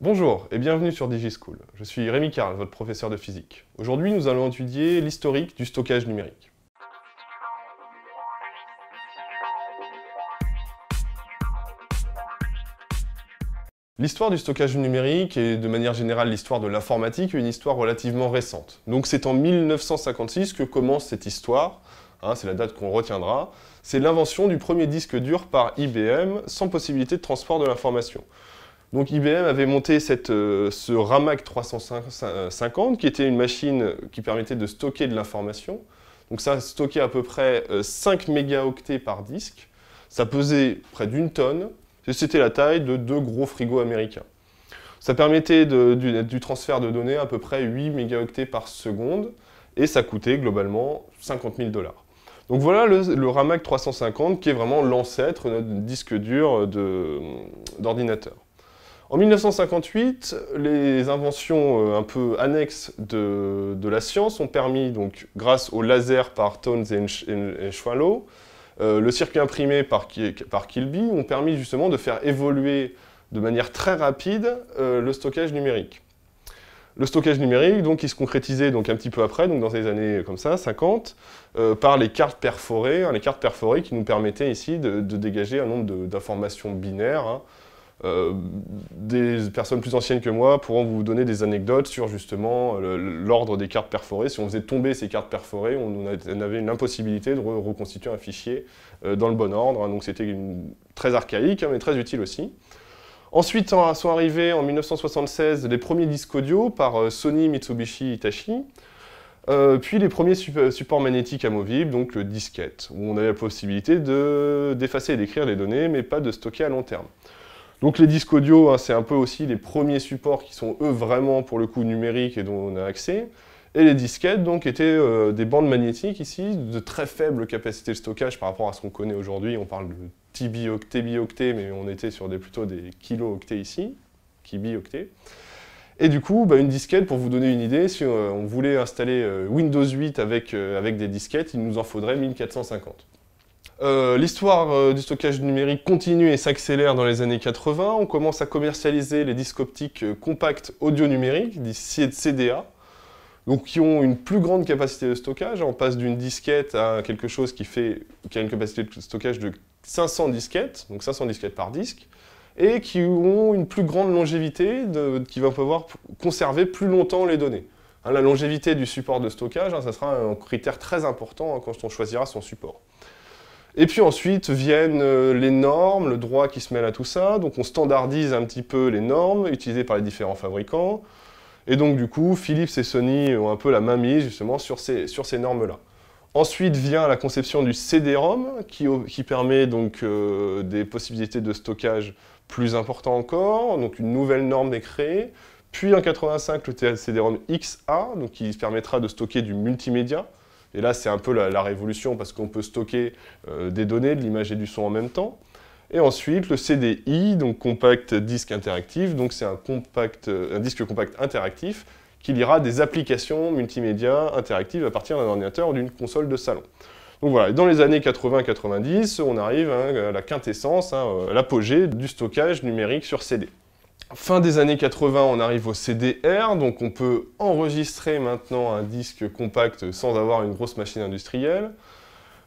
Bonjour et bienvenue sur DigiSchool. Je suis Rémi Carl, votre professeur de physique. Aujourd'hui, nous allons étudier l'historique du stockage numérique. L'histoire du stockage numérique et de manière générale l'histoire de l'informatique est une histoire relativement récente. Donc c'est en 1956 que commence cette histoire, c'est la date qu'on retiendra. C'est l'invention du premier disque dur par IBM sans possibilité de transport de l'information. Donc IBM avait monté ce Ramac 350 qui était une machine qui permettait de stocker de l'information. Donc ça stockait à peu près 5 mégaoctets par disque. Ça pesait près d'une tonne. C'était la taille de 2 gros frigos américains. Ça permettait du transfert de données à peu près 8 mégaoctets par seconde et ça coûtait globalement 50 000 $. Donc voilà le Ramac 350 qui est vraiment l'ancêtre de notre disque dur d'ordinateur. En 1958, les inventions un peu annexes de la science ont permis, donc, grâce au laser par Townes et Swallow, le circuit imprimé par Kilby, ont permis justement de faire évoluer de manière très rapide le stockage numérique. Le stockage numérique, donc, qui se concrétisait donc, un petit peu après, donc, dans les années comme ça, 50, par les cartes perforées, les cartes perforées qui nous permettaient ici de dégager un nombre d'informations binaires. Des personnes plus anciennes que moi pourront vous donner des anecdotes sur justement l'ordre des cartes perforées. Si on faisait tomber ces cartes perforées, on avait une impossibilité de reconstituer un fichier dans le bon ordre. Donc c'était très archaïque, mais très utile aussi. Ensuite sont arrivés en 1976 les premiers disques audio par Sony, Mitsubishi, Hitachi. Puis les premiers supports magnétiques amovibles, donc le disquette, où on avait la possibilité d'effacer et d'écrire les données, mais pas de stocker à long terme. Donc les disques audio, c'est un peu aussi les premiers supports qui sont eux vraiment pour le coup numériques et dont on a accès. Et les disquettes donc étaient des bandes magnétiques ici, de très faible capacité de stockage par rapport à ce qu'on connaît aujourd'hui. On parle de tébioctets, mais on était sur plutôt des kilo-octets ici, kibi-octets. Et du coup, une disquette, pour vous donner une idée, si on voulait installer Windows 8 avec des disquettes, il nous en faudrait 1450. L'histoire du stockage numérique continue et s'accélère dans les années 80. On commence à commercialiser les disques optiques compacts audio numériques, des CDA, donc qui ont une plus grande capacité de stockage. On passe d'une disquette à quelque chose qui a une capacité de stockage de 500 disquettes, donc 500 disquettes par disque, et qui ont une plus grande longévité, qui va pouvoir conserver plus longtemps les données. La longévité du support de stockage, ça sera un critère très important quand on choisira son support. Et puis ensuite viennent les normes, le droit qui se mêle à tout ça. Donc on standardise un petit peu les normes utilisées par les différents fabricants. Et donc du coup, Philips et Sony ont un peu la main mise justement sur ces normes-là. Ensuite vient la conception du CD-ROM qui permet donc des possibilités de stockage plus importantes encore. Donc une nouvelle norme est créée. Puis en 85, le CD-ROM XA, donc qui permettra de stocker du multimédia. Et là, c'est un peu la révolution parce qu'on peut stocker des données, de l'image et du son en même temps. Et ensuite, le CDI, donc Compact Disc Interactif, donc c'est un disque compact interactif qui lira des applications multimédia interactives à partir d'un ordinateur ou d'une console de salon. Donc voilà, dans les années 80-90, on arrive à la quintessence, l'apogée du stockage numérique sur CD. Fin des années 80, on arrive au CDR, donc on peut enregistrer maintenant un disque compact sans avoir une grosse machine industrielle.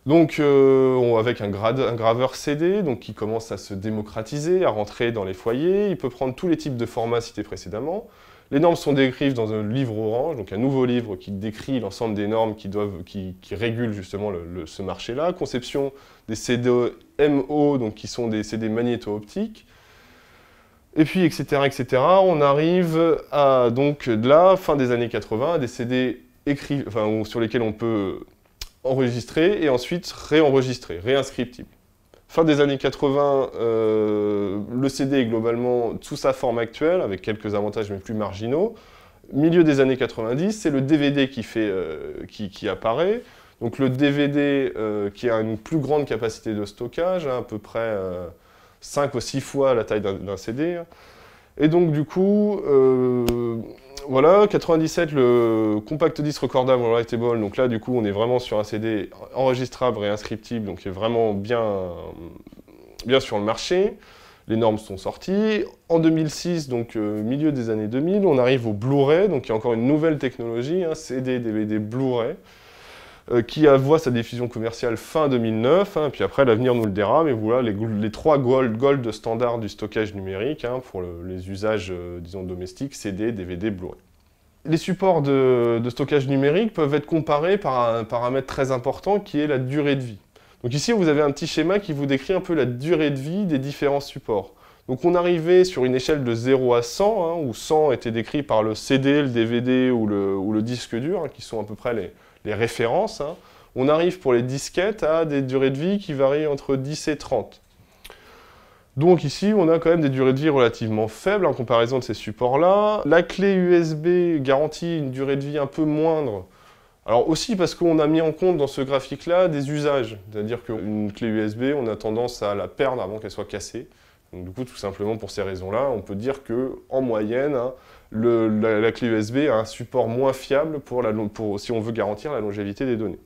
Donc avec un graveur CD donc, qui commence à se démocratiser, à rentrer dans les foyers. Il peut prendre tous les types de formats cités précédemment. Les normes sont décrites dans un livre orange, donc un nouveau livre qui décrit l'ensemble des normes qui régulent justement ce marché-là. Conception des CD MO, donc qui sont des CD magnéto-optiques. Et puis, etc., etc., on arrive à, donc, de là, fin des années 80, à des CD sur lesquels on peut enregistrer et ensuite réenregistrer, réinscriptible. Fin des années 80, le CD est globalement sous sa forme actuelle, avec quelques avantages mais plus marginaux. Milieu des années 90, c'est le DVD qui apparaît. Donc le DVD qui a une plus grande capacité de stockage, à peu près 5 ou 6 fois la taille d'un CD. Et donc du coup, voilà, 97, le Compact Disc Recordable Writable, donc là du coup on est vraiment sur un CD enregistrable et inscriptible, donc qui est vraiment bien sur le marché. Les normes sont sorties. En 2006, donc milieu des années 2000, on arrive au Blu-ray, donc il y a encore une nouvelle technologie, hein, CD, DVD, Blu-ray, qui voit sa diffusion commerciale fin 2009, hein, puis après l'avenir nous le dira, mais voilà les trois gold standards du stockage numérique, hein, pour les usages, disons, domestiques, CD, DVD, Blu-ray. Les supports de stockage numérique peuvent être comparés par un paramètre très important qui est la durée de vie. Donc ici, vous avez un petit schéma qui vous décrit un peu la durée de vie des différents supports. Donc on arrivait sur une échelle de 0 à 100, hein, où 100 était décrit par le CD, le DVD ou le disque dur, hein, qui sont à peu près les références. Hein. On arrive pour les disquettes à des durées de vie qui varient entre 10 et 30. Donc ici, on a quand même des durées de vie relativement faibles en comparaison de ces supports-là. La clé USB garantit une durée de vie un peu moindre. Alors aussi parce qu'on a mis en compte dans ce graphique-là des usages. C'est-à-dire qu'une clé USB, on a tendance à la perdre avant qu'elle soit cassée. Donc du coup, tout simplement pour ces raisons-là, on peut dire qu'en moyenne, hein, la clé USB a un support moins fiable si on veut garantir la longévité des données.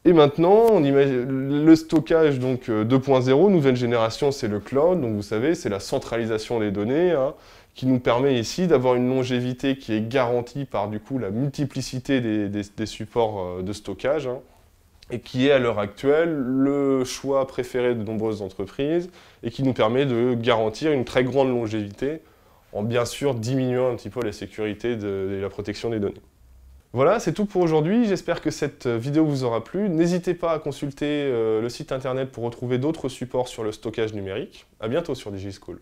Et maintenant, on imagine le stockage 2.0, nouvelle génération, c'est le cloud. Donc vous savez, c'est la centralisation des données, hein, qui nous permet ici d'avoir une longévité qui est garantie par du coup la multiplicité des supports de stockage, hein, et qui est à l'heure actuelle le choix préféré de nombreuses entreprises et qui nous permet de garantir une très grande longévité en bien sûr diminuant un petit peu la sécurité et la protection des données. Voilà, c'est tout pour aujourd'hui. J'espère que cette vidéo vous aura plu. N'hésitez pas à consulter le site internet pour retrouver d'autres supports sur le stockage numérique. À bientôt sur DigiSchool.